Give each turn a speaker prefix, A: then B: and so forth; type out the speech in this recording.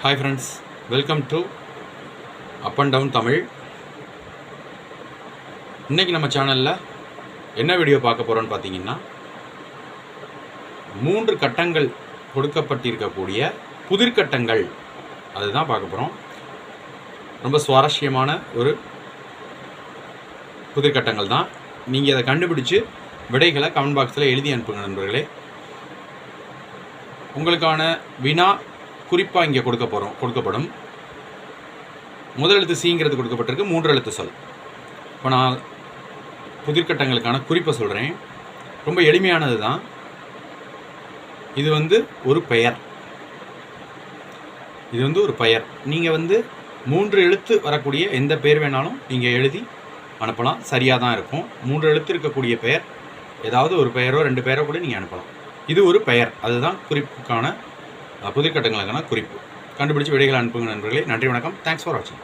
A: Hi friends, welcome to Up and Down Tamil. இன்னைக்கு நம்ம சேனல்ல என்ன வீடியோ பார்க்க போறோம்னு பாத்தீங்கன்னா, 3 கட்டங்கள் கொடுக்கப்பட்டிருக்கக்கூடிய புதிர்கட்டங்கள் அதுதான் பார்க்க போறோம். ரொம்ப சுவாரஸ்யமான ஒரு புதிர்கட்டங்கள் தான். நீங்க அதை கண்டுபிடிச்சு விடைகளை கமெண்ட் பாக்ஸ்ல எழுதி அனுப்புங்க நண்பர்களே. உங்களுக்கான வினா குறிப்பா இங்கே கொடுக்கப்படும். முதல் எழுத்து சீங்கிறது கொடுக்கப்பட்டிருக்கு, 3 எழுத்து சொல். இப்போ நான் புதிர்கட்டங்களுக்கான குறிப்பை சொல்கிறேன். ரொம்ப எளிமையானது தான். இது ஒரு பெயர். இது ஒரு பெயர். நீங்கள் 3 எழுத்து வரக்கூடிய எந்த பெயர் வேணாலும் நீங்கள் எழுதி அனுப்பலாம். சரியாக தான் இருக்கும். 3 எழுத்து இருக்கக்கூடிய பெயர், ஏதாவது ஒரு பெயரோ 2 பெயரோ கூட நீங்கள் அனுப்பலாம். இது ஒரு பெயர். அதுதான் குறிப்புக்கான புதிர்கட்டங்களுக்கான குறிப்பு. கண்டுபிடிச்சு விடைகளை அனுப்புங்க நண்பர்களே. நன்றி, வணக்கம். தேங்க்ஸ் ஃபார் வாட்சிங்.